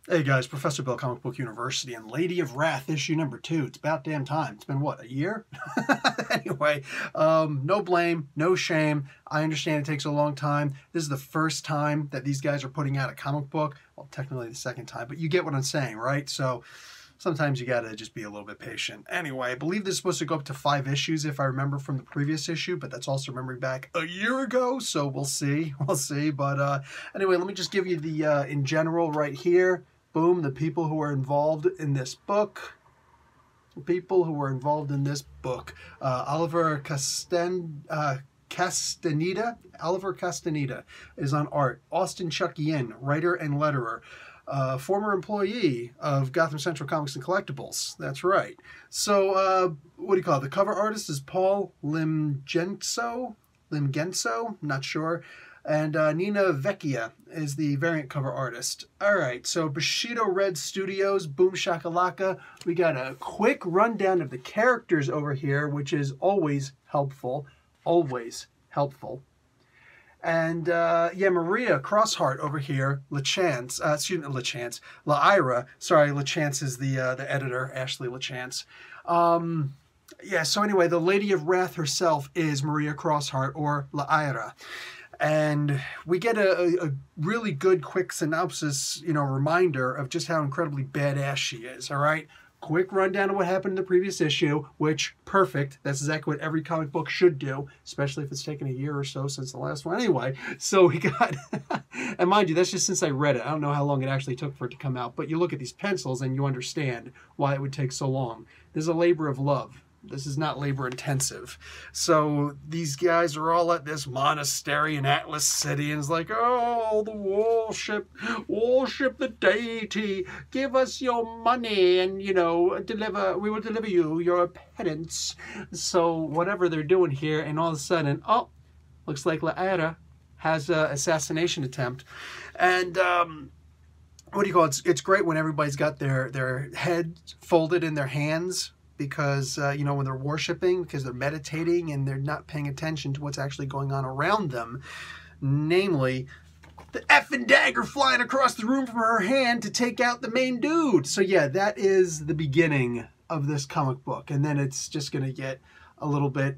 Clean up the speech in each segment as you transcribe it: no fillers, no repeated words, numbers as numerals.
Hey guys, Professor Bill, Comic Book University, and Lady of Wrath, issue number 2. It's about damn time. It's been, what, a year? Anyway, no blame, no shame. I understand it takes a long time. This is the first time that these guys are putting out a comic book. Well, technically the second time, but you get what I'm saying, right? So sometimes you gotta just be a little bit patient. Anyway, I believe this is supposed to go up to 5 issues if I remember from the previous issue, but that's also remembering back a year ago, so we'll see. We'll see. But anyway, let me just give you the, in general right here. Boom, the people who are involved in this book. Oliver Castaneda is on art. Austin Chuck-Yin, writer and letterer. Former employee of Gotham Central Comics and Collectibles. That's right. So, what do you call it? The cover artist is Paul Limgenso? Not sure. And Nina Vecchia is the variant cover artist. All right, so Bushido Red Studios, Boom Shakalaka. We got a quick rundown of the characters over here, which is always helpful. Always helpful. And, yeah, Maria Crossheart over here, La'Ira. Sorry, LaChance is the editor, Ashley LaChance. Yeah, so anyway, the Lady of Wrath herself is Maria Crossheart, or La'Ira. And we get a really good quick synopsis, reminder of just how incredibly badass she is, all right? Quick rundown of what happened in the previous issue, which, perfect. That's exactly what every comic book should do, especially if it's taken a year or so since the last one. Anyway, so we got, and mind you, that's just since I read it. I don't know how long it actually took for it to come out, but you look at these pencils and you understand why it would take so long. This is a labor of love. This is not labor intensive. So these guys are all at this monastery in Atlas City, and it's like, oh, the worship the deity, give us your money, and we will deliver you your penance. So whatever they're doing here, and all of a sudden, oh, looks like La'Ira has an assassination attempt. And what do you call it? It's great when everybody's got their heads folded in their hands, because, when they're worshiping, because they're meditating and they're not paying attention to what's actually going on around them. Namely, the effing dagger flying across the room from her hand to take out the main dude. So yeah, that is the beginning of this comic book. And then it's just going to get a little bit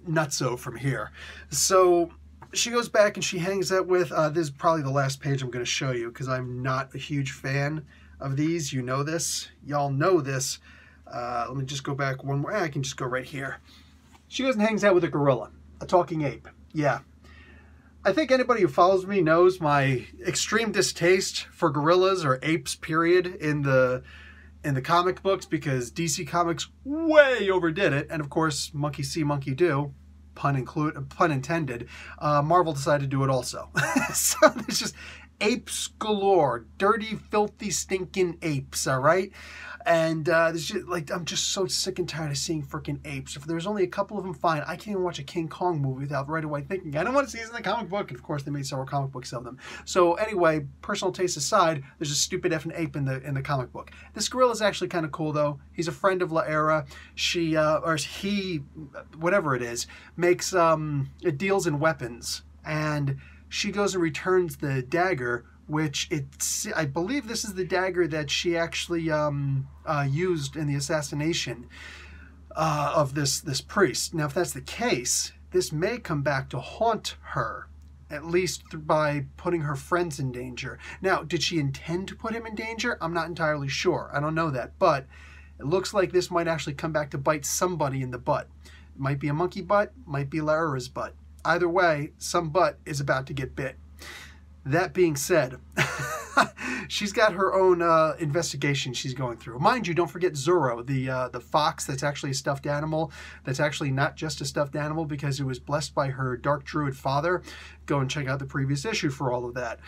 nutso from here. So she goes back and she hangs out with, this is probably the last page I'm going to show you, because I'm not a huge fan of these. You know this. Y'all know this. Let me just go back one more. I can just go right here. She goes and hangs out with a gorilla, a talking ape. Yeah. I think anybody who follows me knows my extreme distaste for gorillas or apes, period, in the comic books, because DC Comics way overdid it. And of course, monkey see, monkey do. Pun intended. Marvel decided to do it also. So there's just apes galore. Dirty, filthy, stinking apes, all right? And there's just, I'm just so sick and tired of seeing freaking apes. If there's only a couple of them, fine. I can't even watch a King Kong movie without right away thinking, I don't want to see this in the comic book. And of course, they made several comic books of them. So anyway, personal taste aside, there's a stupid effing ape in the comic book. This gorilla is actually kind of cool, though. He's a friend of La'Ira. She, or he, whatever it is, makes, it deals in weapons. And she goes and returns the dagger, which I believe this is the dagger that she actually used in the assassination of this priest. Now, if that's the case, this may come back to haunt her, at least by putting her friends in danger. Now, did she intend to put him in danger? I'm not entirely sure. I don't know that, but it looks like this might actually come back to bite somebody in the butt. It might be a monkey butt, might be La'Ira's butt. Either way, some butt is about to get bit. That being said, she's got her own investigation she's going through. Mind you, don't forget Zorro, the fox that's actually a stuffed animal. That's actually not just a stuffed animal because it was blessed by her dark druid father. Go and check out the previous issue for all of that.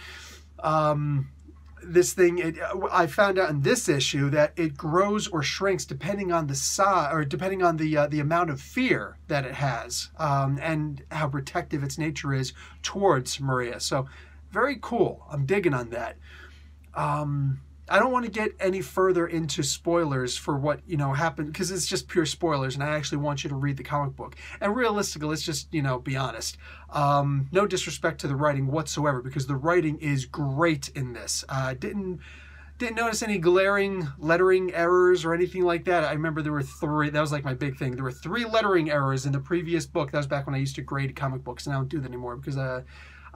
This thing, I found out in this issue that it grows or shrinks depending on the size, or depending on the amount of fear that it has, and how protective its nature is towards Maria. So very cool. I'm digging on that. I don't want to get any further into spoilers for what, happened, because it's just pure spoilers, and I actually want you to read the comic book. And realistically, let's just, be honest. No disrespect to the writing whatsoever, because the writing is great in this. Didn't Didn't notice any glaring lettering errors or anything like that. I remember there were 3. That was like my big thing. There were 3 lettering errors in the previous book. That was back when I used to grade comic books, and I don't do that anymore because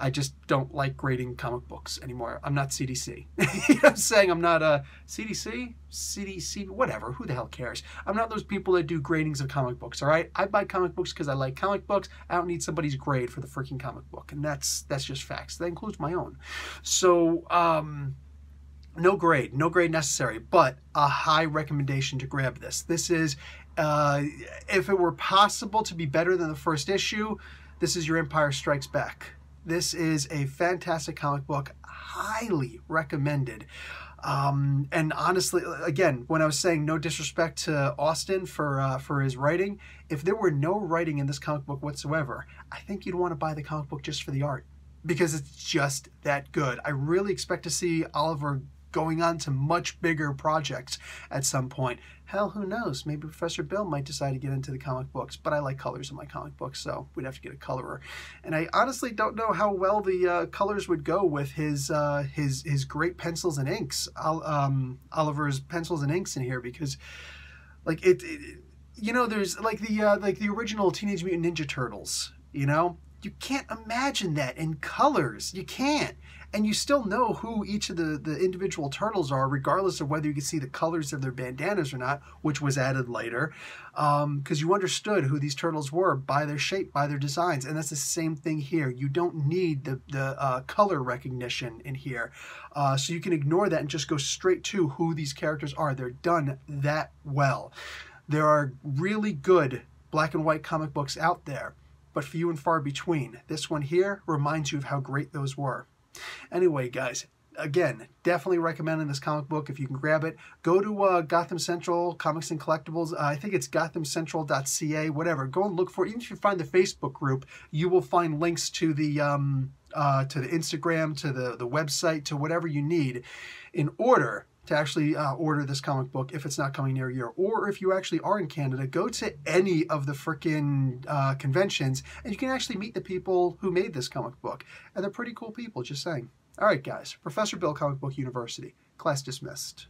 I just don't like grading comic books anymore. I'm not CDC. You know what I'm saying? I'm not a CDC, CDC, whatever. Who the hell cares? I'm not those people that do gradings of comic books, all right? I buy comic books because I like comic books. I don't need somebody's grade for the freaking comic book, and that's just facts. That includes my own. So, no grade necessary, but a high recommendation to grab this. This is, if it were possible to be better than the first issue, this is your Empire Strikes Back. This is a fantastic comic book, highly recommended. And honestly, again, when I was saying no disrespect to Austin for his writing, if there were no writing in this comic book whatsoever, I think you'd want to buy the comic book just for the art, because it's just that good. I really expect to see Oliver going on to much bigger projects at some point. Hell, who knows? Maybe Professor Bill might decide to get into the comic books, but I like colors in my comic books, so we'd have to get a colorer. And I honestly don't know how well the colors would go with his great pencils and inks, Oliver's pencils and inks in here, because like you know, there's like the original Teenage Mutant Ninja Turtles, you know? You can't imagine that in colors. You can't. And you still know who each of the individual turtles are, regardless of whether you can see the colors of their bandanas or not, which was added later, because you understood who these turtles were by their shape, by their designs. And that's the same thing here. You don't need the color recognition in here. So you can ignore that and just go straight to who these characters are. They're done that well. There are really good black and white comic books out there, but few and far between. This one here reminds you of how great those were. Anyway, guys, again, definitely recommending this comic book if you can grab it. Go to Gotham Central Comics and Collectibles. I think it's gothamcentral.ca, whatever. Go and look for it. Even if you find the Facebook group, you will find links to the Instagram, to the website, to whatever you need in order to actually order this comic book if it's not coming near you. Or if you actually are in Canada, go to any of the frickin' conventions and you can actually meet the people who made this comic book. And they're pretty cool people, just saying. All right, guys. Professor Bill, Comic Book University. Class dismissed.